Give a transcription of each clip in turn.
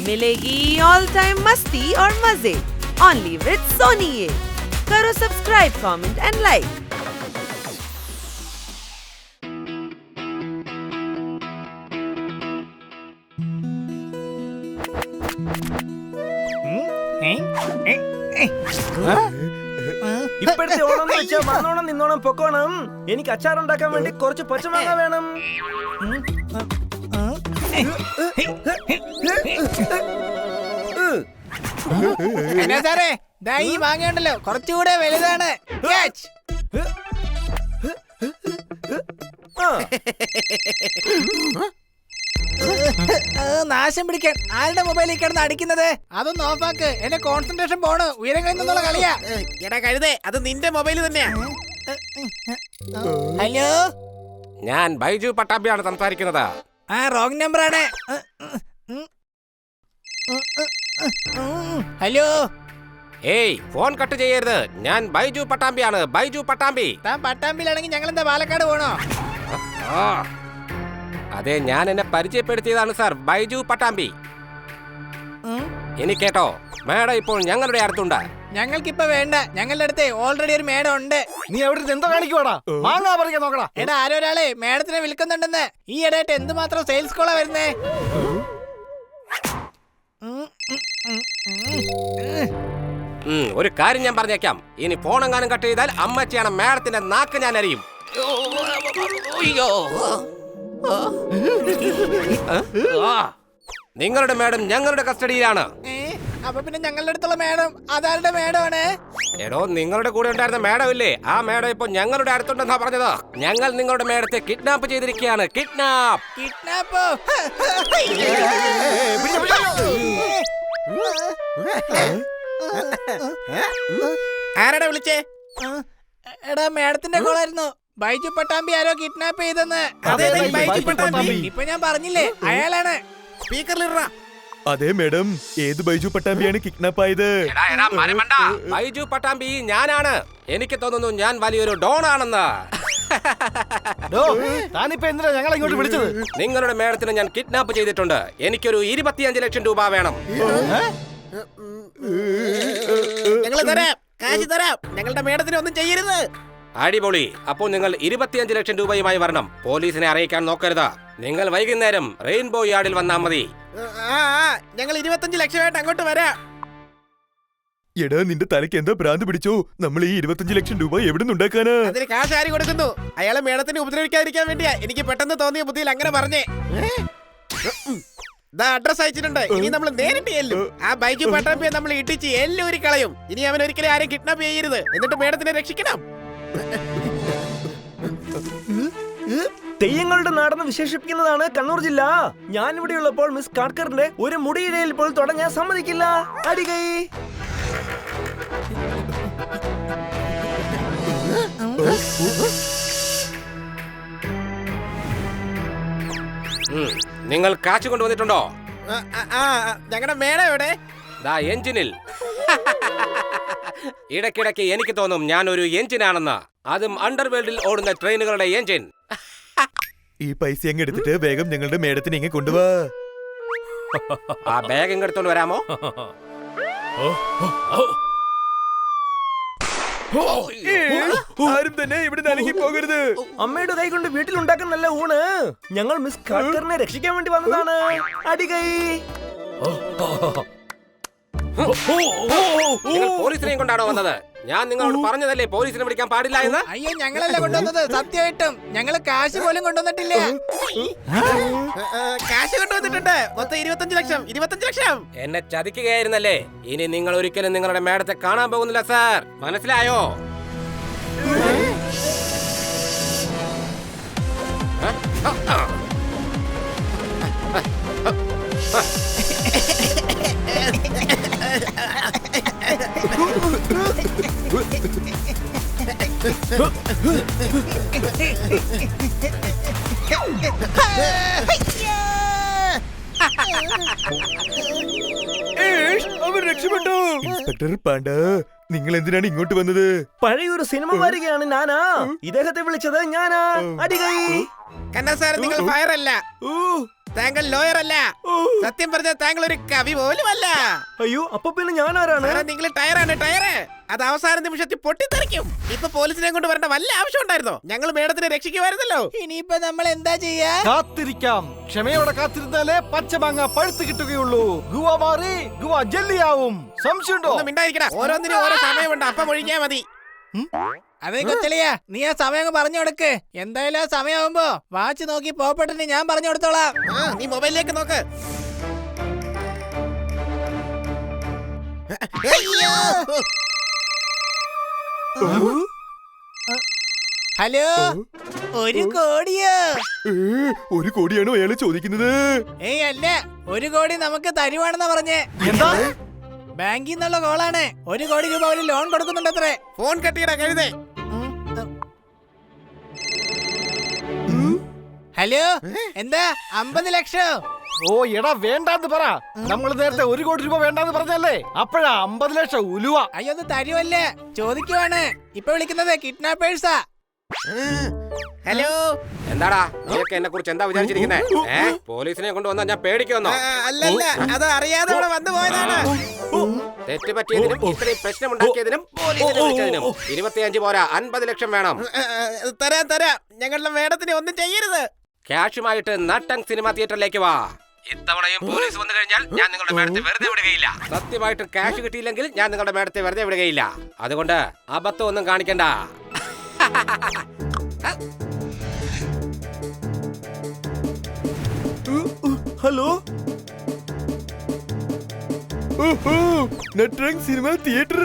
मिलेगी all time मस्ती और मजे ओनली विद सोनी ये। करो सब्सक्राइब, कमेंट एंड लाइक। ഇപ്പോഴത്തെ ഓണം എന്ന് വെച്ചാൽ വന്നോണം നിന്നോണം പൊക്കോണം. എനിക്ക് അച്ചാറുണ്ടാക്കാൻ വേണ്ടി കുറച്ച് പച്ചമാങ്ങ വേണം. സാറേ ഈ മാങ്ങയുണ്ടല്ലോ കുറച്ചുകൂടെ വലുതാണ്. നാശം പിടിക്കാൻ ആരുടെ മൊബൈലിൽ കിടന്ന് അടിക്കുന്നത്? അതൊന്ന് ഓഫാക്ക്, എന്റെ കോൺസെൻട്രേഷൻ പോണ്. ഉയരങ്ങളിൽ നിന്നുള്ള കളിയാ. എടാ കഴുതേ, അത് നിന്റെ മൊബൈൽ തന്നെയാ. ഹലോ, ഞാൻ ബൈജു പട്ടാഭിയാണ് സംസാരിക്കുന്നത്. റോങ് നമ്പർ ആണ്. ഹലോ, ഏയ് ഫോൺ കട്ട് ചെയ്യരുത്. ഞാൻ ബൈജു പട്ടാമ്പിയാണ്, ബൈജു പട്ടാമ്പി. താൻ പട്ടാമ്പിയിലാണെങ്കിൽ ഞങ്ങൾ എന്താ പാലക്കാട് പോണോ? അതെ, ഞാൻ എന്നെ പരിചയപ്പെടുത്തിയതാണ് സാർ, ബൈജു പട്ടാമ്പി. ഇനി കേട്ടോ, മേഡം ഇപ്പോൾ ഞങ്ങളുടെ അടുത്തുണ്ട്. ഞങ്ങൾക്കിപ്പോ വേണ്ട, ഞങ്ങളുടെ അടുത്ത് ഓൾറെഡി ഒരു മേഡം ഉണ്ട്. നീ അവിടെ എന്തോ കാണിക്കുവാടാ? മാങ്ങാ പറിക്കാൻ നോക്കടാ. എടാ, ആരൊരാളെ മേഡത്തിനെ വിൽക്കുന്നുണ്ടെന്ന്. ഈ ഇടയായിട്ട് എന്തുമാത്രം സെയിൽസ് കോളാ വരുന്നേ. ഒരു കാര്യം ഞാൻ പറഞ്ഞേക്കാം, ഇനി ഫോൺ എങ്ങാനും കട്ട് ചെയ്താൽ അമ്മച്ചിയാണ് മേഡത്തിന്റെ നാക്ക് ഞാൻ അറിയും. നിങ്ങളുടെ മേഡം ഞങ്ങളുടെ കസ്റ്റഡിയിലാണ്. അപ്പൊ പിന്നെ ഞങ്ങളുടെ അടുത്തുള്ള മേഡം അതാരുടെ മേഡമാണ്? എടോ, നിങ്ങളുടെ കൂടെ ഉണ്ടായിരുന്ന മേഡം ഇല്ലേ, ആ മേഡം ഇപ്പൊ ഞങ്ങളുടെ അടുത്തുണ്ടെന്നാ പറഞ്ഞത്. ഞങ്ങൾ നിങ്ങളുടെ മേഡത്തെ കിഡ്നാപ്പ് ചെയ്തിരിക്കുകയാണ്. കിഡ്നാപ്പ്. കിഡ്നാപ്പോ? ആരാടാ വിളിച്ചേ? എടാ, മേഡത്തിന്റെ കോളായിരുന്നു. ബൈജു പട്ടാമ്പി ആരോ കിഡ്നാപ്പ് ചെയ്തെന്ന്. ഇപ്പൊ ഞാൻ പറഞ്ഞില്ലേ, അയാളാണ്. സ്പീക്കറിലിട. അതെ മേഡം, ഏത് ബൈജു പട്ടാമ്പിയാണ് കിഡ്നാപ്പ് ആയത്? ബൈജു പട്ടാമ്പി ഞാനാണ്. എനിക്ക് തോന്നുന്നു ഞാൻ വലിയൊരു ഡോൺ ആണെന്ന്. താനിപ്പോ എന്തിനാ ഞങ്ങളെ ഇങ്ങോട്ട് വിളിച്ചത്? നിങ്ങളുടെ മേഡത്തിന് ഞാൻ കിഡ്നാപ്പ് ചെയ്തിട്ടുണ്ട്. എനിക്കൊരു 25 ലക്ഷം രൂപ വേണം. ഞങ്ങൾ തരാം, കാശ് തരാം. ഞങ്ങളുടെ മേഡത്തിന് ഒന്നും ചെയ്യരുത്. അടിപൊളി. അപ്പോൾ നിങ്ങൾ 25 ലക്ഷം രൂപയുമായി വരണം. പോലീസിനെ അറിയിക്കാൻ നോക്കരുത്. നിങ്ങൾ വൈകുന്നേരം റെയിൻബോ യാർഡിൽ വന്നാൽ മതി. ഞങ്ങൾ 25 ലക്ഷമായിട്ട് അങ്ങോട്ട് വരാം. എടാ, നിന്റെ തലയ്ക്ക് എന്താ ഭ്രാന്ത് പിടിച്ചോ? നമ്മൾ ഈ 25 ലക്ഷം രൂപ എവിടെ നിന്നുണ്ടാക്കാനാ? അതിന് കാശ് ആര് കൊടുക്കുന്നു? അയാളെ മേഡത്തിന് ഉപദ്രവിക്കാതിരിക്കാൻ വേണ്ടിയാ. എനിക്ക് പെട്ടെന്ന് തോന്നിയ ബുദ്ധിയിൽ അങ്ങനെ പറഞ്ഞേ. അഡ്രസ് അയച്ചിട്ടുണ്ട്. ഇനി നമ്മൾ നേരിട്ട് ചെല്ലും. ആ ബൈജു പട്ടാമ്പിയെ നമ്മൾ ഇടിച്ച് എല്ലൂരി കളയും. ഇനി അവൻ ഒരിക്കലും ആരെയും കിഡ്നാപ്പ് ചെയ്യരുത്. എന്നിട്ട് മേഡത്തിനെ രക്ഷിക്കണം. തെയ്യങ്ങളുടെ നാടെന്ന് വിശേഷിപ്പിക്കുന്നതാണ് കണ്ണൂർ ജില്ല. ഞാൻ ഇവിടെ ഉള്ളപ്പോൾ മിസ് കാട്കറിന്റെ ഒരു മുടിയിടയിൽ പോൽ തുടങ്ങാൻ സമ്മതിക്കില്ല. അടികൈ. നിങ്ങൾ കാശ് കൊണ്ടുവന്നിട്ടുണ്ടോ? ഞങ്ങളുടെ മേഡം എവിടെ? ദാ എഞ്ചിനിൽ. ഇടയ്ക്കിടയ്ക്ക് എനിക്ക് തോന്നും ഞാൻ ഒരു എഞ്ചിനാണെന്ന്. അതും അണ്ടർവേൾഡിൽ ഓടുന്ന ട്രെയിനുകളുടെ എഞ്ചിൻ. ഈ പൈസ അങ്ങ് എടുത്തിട്ട് വേഗം ഞങ്ങളുടെ മേഡത്തിനെ ഇങ്ങനെ കൊണ്ടുപോവാ. ആ ബാഗ് ഇങ്ങ് എടുത്തോണ്ട് വരാമോ? ആരും തന്നെ ഇവിടെ നൽകി പോകരുത്. അമ്മയുടെ കൈ കൊണ്ട് വീട്ടിലുണ്ടാക്കുന്ന നല്ല ഊണ്. ഞങ്ങൾ മിസ് കാട്കറിനെ രക്ഷിക്കാൻ വേണ്ടി വന്നതാണ്. അടികൈ. നിങ്ങൾ പോലീസിനെയും കൊണ്ടാണോ വന്നത്? ഞാൻ നിങ്ങളോട് പറഞ്ഞതല്ലേ പോലീസിനെ വിളിക്കാൻ പാടില്ല എന്ന്? അയ്യോ, ഞങ്ങളല്ല കൊണ്ടുവന്നത്. സത്യമായിട്ടും ഞങ്ങള് കാശ് പോലും കൊണ്ടുവന്നിട്ടില്ല. കാശ് കൊണ്ടുവന്നിട്ടുണ്ട്. മൊത്തം 25 ലക്ഷം. 25 ലക്ഷം. എന്നെ ചതിക്കുകയായിരുന്നല്ലേ? ഇനി നിങ്ങൾ ഒരിക്കലും നിങ്ങളുടെ മേഡത്തെ കാണാൻ പോകുന്നില്ല സാർ. മനസ്സിലായോ? അവർ രക്ഷപ്പെട്ടു. ഇൻസ്പെക്ടർ പാണ്ഡ, നിങ്ങൾ എന്തിനാണ് ഇങ്ങോട്ട് വന്നത്? പഴയൊരു സിനിമ വരികയാണ്. ഞാനാ ഇദ്ദേഹത്തെ വിളിച്ചത്. ഞാനാ. അടികൈ. കണ്ടാ സാർ, നിങ്ങൾ ഫയർ അല്ല. താങ്കൾ ലോയർ അല്ല. സത്യം പറഞ്ഞാൽ താങ്കൾ ഒരു കവി പോലുമല്ല. അയ്യോ, അപ്പൊ പിന്നെ ഞാൻ ആരാണ്? നിങ്ങൾ ടയറാണ്, ടയറ്. അത് അവസാന നിമിഷത്തിൽ പൊട്ടിത്തെറിക്കും. ഇപ്പൊ പോലീസിനെ കൊണ്ട് വരേണ്ട വല്ല ആവശ്യം ഉണ്ടായിരുന്നോ? ഞങ്ങൾ മേഡത്തിനെ രക്ഷിക്കുമായിരുന്നല്ലോ. ഇനിയിപ്പോ നമ്മൾ എന്താ ചെയ്യാ? കാത്തിരിക്കാം. ക്ഷമയോടെ കാത്തിരുന്നാലേ പച്ചമാങ്ങ പഴുത്ത് കിട്ടുകയുള്ളൂ. ഗുവ മാറി ഗുവ ജെല്ലിയാവും. സംശയമുണ്ടോ? ഒന്നും മിണ്ടായിരിക്കടാ. ഓരോന്നിനും ഓരോ സമയമുണ്ട്. അപ്പം ഒഴിഞ്ഞാ മതി. അതേ കൊച്ചളിയാ, നീ ആ സമയം പറഞ്ഞു കൊടുക്ക്. എന്തായാലും ആ സമയമാകുമ്പോ വാച്ച് നോക്കി പോപ്പട്ടിന് ഞാൻ പറഞ്ഞു കൊടുത്തോളാം. നീ മൊബൈലിലേക്ക് നോക്ക്. ഹലോ, 1 കോടിയോ? 1 കോടിയാണോ അയാള് ചോദിക്കുന്നത്? ഏയ് അല്ല, 1 കോടി നമുക്ക് തരുവാണെന്നാ പറഞ്ഞേ. എന്താ? ബാങ്കിൽ നിന്നുള്ള കോളാണ്. 1 കോടി രൂപ അവര് ലോൺ കൊടുക്കുന്നുണ്ട് അത്രേ. ഫോൺ കട്ടിയടാ കഴുതേ. ഹലോ, എന്താ 50 ലക്ഷം? ഓ എടാ, വേണ്ടാന്ന് പറ. നമ്മൾ നേരത്തെ 1 കോടി രൂപ വേണ്ടാന്ന് പറഞ്ഞല്ലേ? അപ്പോഴാ 50 ലക്ഷം ഉലുവ. അയ്യോ, അത് തരുവല്ലേ, ചോദിക്കുവാണ്. ഇപ്പൊ വിളിക്കുന്നത് കിഡ്നാപ്പേഴ്സാ. ഹലോ, എന്താടാ നീയൊക്കെ എന്നെ കുറിച്ച് എന്താ വിചാരിച്ചിരിക്കുന്നേ? പോലീസിനെ കൊണ്ടുവന്നാ ഞാൻ പേടിക്കുമെന്നോ? അല്ലല്ല, അത് അറിയാതെ ഇവിടെ വന്നു പോയതാണ്. തെറ്റ് പറ്റിയതിനും ഇത്രയും പ്രശ്നമുണ്ടാക്കിയതിനും പോലീസിനെ വിളിച്ചതിനും 25 പോരാ, 50 ലക്ഷം വേണം. തരാം. ഞങ്ങളുടെ മേഡത്തിന് ഒന്നും ചെയ്യരുത്. ക്യാഷുമായിട്ട് നട്ടങ് സിനിമ തിയേറ്ററിലേക്ക് വാ. ഇത്തവണയും പോലീസ് വന്നു കഴിഞ്ഞാൽ ഞാൻ നിങ്ങളുടെ മേഡത്തെ വെറുതെ വിടുകയില്ല. സത്യമായിട്ട് ക്യാഷ് കിട്ടിയില്ലെങ്കിൽ ഞാൻ നിങ്ങളുടെ മേഡത്തെ വെറുതെ വിടുകയില്ല. അതുകൊണ്ട് അബദ്ധം ഒന്നും കാണിക്കണ്ട. ഹലോ, നട്രങ് സിനിമ തിയേറ്റർ.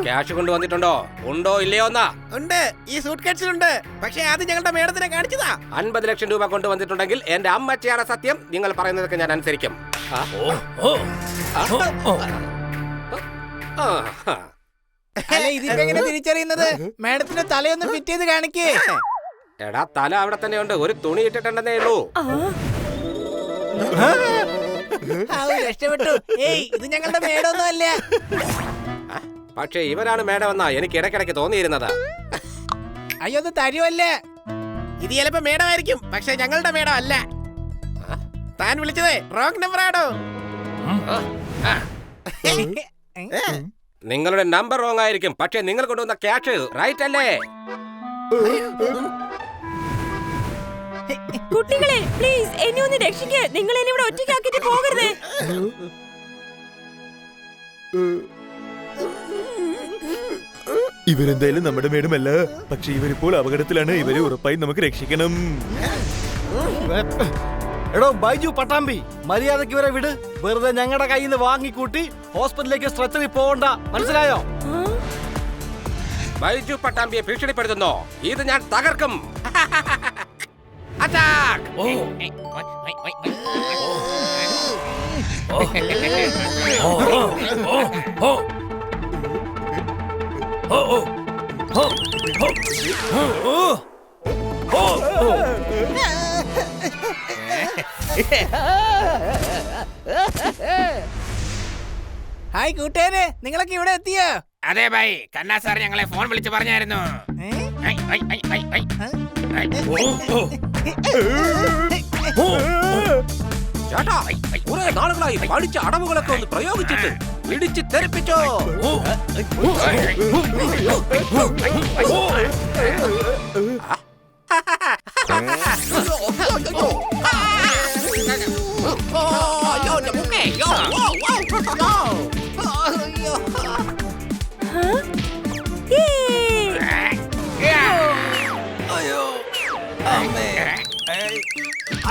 ക്യാഷ് കൊണ്ടുവന്നിട്ടുണ്ടോ? ഉണ്ടോ ഇല്ലയോ എന്നാ? ഉണ്ട്, ഈ സൂട്ട് കേസിലുണ്ട്. പക്ഷെ അത് ഞങ്ങളുടെ മേഡത്തിനെ കാണിച്ചതാ. 50 ലക്ഷം രൂപ കൊണ്ടുവന്നിട്ടുണ്ടെങ്കിൽ എന്റെ അമ്മച്ചിയാണ് സത്യം. നിങ്ങൾ പറയുന്നതൊക്കെ ഞാൻ അനുസരിക്കും. അല്ല, ഇതിപ്പോ എങ്ങനെ തിരിച്ചറിയുന്നത്? മേഡത്തിന്റെ തലയൊന്ന് ഫിറ്റ് ചെയ്ത് കാണിക്കേ. എടാ, തല അവിടെ തന്നെ ഉണ്ട്. ഒരു തുണി ഇട്ടിട്ടുണ്ടെന്നേ ഉള്ളൂ. രക്ഷപ്പെട്ടു. ഏയ്, ഇത് ഞങ്ങളുടെ മേഡൊന്നും അല്ല. പക്ഷെ ഇവരാണ് മേഡമെന്നാ എനിക്ക് ഇടയ്ക്കിടയ്ക്ക് തോന്നിയിരുന്നത്. അയ്യോ, അത് തരുവല്ലേ. ഇത് ചിലപ്പോ മേഡമായിരിക്കും, പക്ഷെ ഞങ്ങളുടെ മേഡം അല്ല. താൻ വിളിച്ചതേ റോങ് നമ്പർ ആണോ? നിങ്ങളുടെ നമ്പർ റോങ് ആയിരിക്കും, പക്ഷെ നിങ്ങൾ കൊണ്ടുവന്ന ക്യാഷ് റൈറ്റ് അല്ലേ? കുട്ടികളെ പ്ലീസ് എന്നെ ഒന്ന് രക്ഷിക്ക്. നിങ്ങൾ എന്നെ ഇവിടെ ഒറ്റയ്ക്കാക്കിട്ട് പോകരുത്. ഇവരെന്തായാലും നമ്മുടെ മേഡമല്ല. പക്ഷെ ഇവരിപ്പോൾ അപകടത്തിലാണ്. ഇവരെ ഉറപ്പായി നമുക്ക് രക്ഷിക്കണം. എടോ ബൈജു പട്ടാമ്പി, മര്യാദക്ക് ഇവരെ വിട്. വെറുതെ ഞങ്ങളുടെ കയ്യിൽ നിന്ന് വാങ്ങിക്കൂട്ടി ഹോസ്പിറ്റലിലേക്ക് സ്ട്രെച്ചറിൽ പോകണ്ട, മനസ്സിലായോ? ബൈജു പട്ടാമ്പിയെ ഭീഷണിപ്പെടുത്തുന്നോ? ഇത് ഞാൻ തകർക്കും. അറ്റാക്ക്! ഹായ് കൂട്ടുകാരെ, നിങ്ങളൊക്കെ ഇവിടെ എത്തിയോ? അതെ ബൈ, കണ്ണാ സാർ ഞങ്ങളെ ഫോൺ വിളിച്ച് പറഞ്ഞായിരുന്നു. ചേട്ടാ, കുറെ നാളുകളായി പഠിച്ച അടവുകളൊക്കെ ഒന്ന് പ്രയോഗിച്ചിട്ട് ഇടിച്ച് തെറിപ്പിച്ചോ.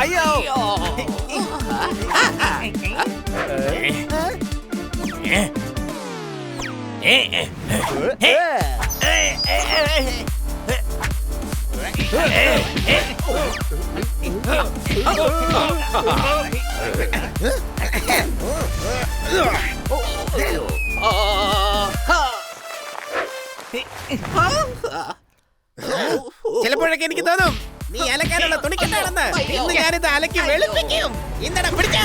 അയ്യോ, ചിലപ്പോഴൊക്കെ എനിക്ക് തോന്നും നീ അലക്കാനുള്ള തുണിക്കെട്ടാണെന്ന്. ഇന്ന് ഞാനിത് അലക്കി വെളുപ്പിക്കും. ഇന്നടാ പിടിച്ചോ.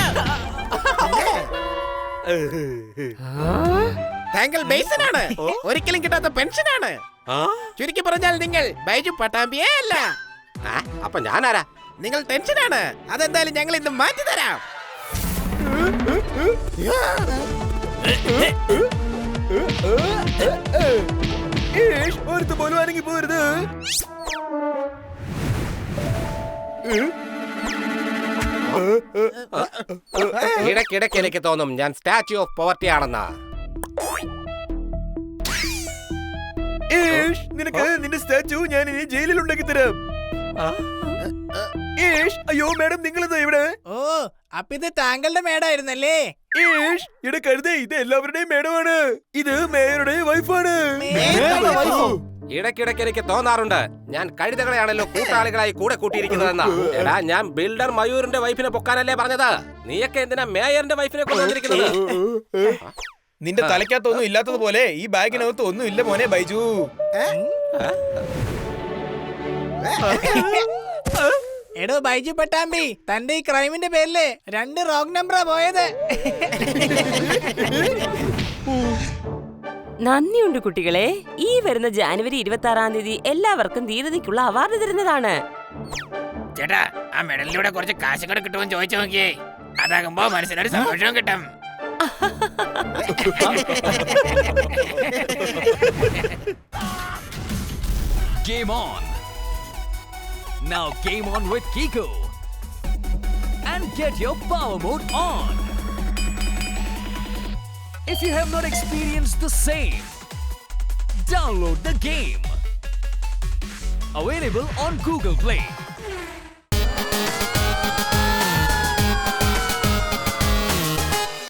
താങ്കൾ ബേസിനാണ്. ഒരിക്കലും കിട്ടാത്ത പെൻഷനാണ്. ചുരുക്കി പറഞ്ഞാൽ നിങ്ങൾ ബൈജു പട്ടാമ്പിയേ അല്ല. അപ്പൊ ഞാനാരാ? നിങ്ങൾ ടെൻഷനാണ്. അതെന്തായാലും ഞങ്ങൾ ഇന്ന് മാറ്റി തരാം. ഒരുത്ത് പോലും അനങ്ങി പോരുത്. ഇടയ്ക്കിടയ്ക്ക് എനിക്ക് തോന്നും ഞാൻ സ്റ്റാച്യു ഓഫ് പോവർട്ടി ആണെന്ന്. നിനക്ക് നിന്റെ സ്റ്റാച്ചു ഞാൻ ഇനി ജയിലിൽ ഉണ്ടാക്കി തരാം. അയ്യോ മാഡം, നിങ്ങളിതാ ഇവിടെ. ഓ, അപ്പൊ ഇത് താങ്കളുടെ മേടായിരുന്നല്ലേ? ഇവിടെ കരുതേ, ഇത് എല്ലാവരുടെയും മേഡമാണ്. ഇത് മേയറുടെ വൈഫാണ്. ഇടയ്ക്കിടയ്ക്ക് എനിക്ക് തോന്നാറുണ്ട് ഞാൻ കഴുതകളെയാണല്ലോ കൂട്ടാളികളായി കൂടെ കൂട്ടിയിരിക്കുന്നതെന്ന്. എടാ, ഞാൻ ബിൽഡർ മയൂറിന്റെ വൈഫിനെ പൊക്കാനല്ലേ പറഞ്ഞത്. നീയൊക്കെ എന്തിനാ മേയറിന്റെ വൈഫിനെ കൊണ്ടുവന്നിരിക്കുന്നത്? നിന്റെ തലയ്ക്കകത്തൊന്നും ഇല്ലാത്തതുപോലെ ഈ ബാഗിനകത്ത് ഒന്നും ഇല്ല മോനെ ബൈജു. എടോ ബൈജു പട്ടാമ്പി, തന്റെ ഈ ക്രൈമിന്റെ പേരില് 2 റോങ് നമ്പറാ പോയത്. നന്ദിയുണ്ട് കുട്ടികളെ. ഈ വരുന്ന ജാനുവരി 26-ാം തീയതി എല്ലാവർക്കും ധീരതയ്ക്കുള്ള അവാർഡ് തരുന്നതാണ്. ചേട്ടാ, ആ മെഡലിലൂടെ കുറച്ച് കാശും കൂടെ കിട്ടുമെന്ന് ചോദിച്ചു നോക്കിയേ. അതാകുമ്പോ മനസ്സിനൊരു സന്തോഷവും കിട്ടും. Game on. Now game on with Kiko. And get your power mode on. If you have not experienced the same, download the game. Available on Google Play.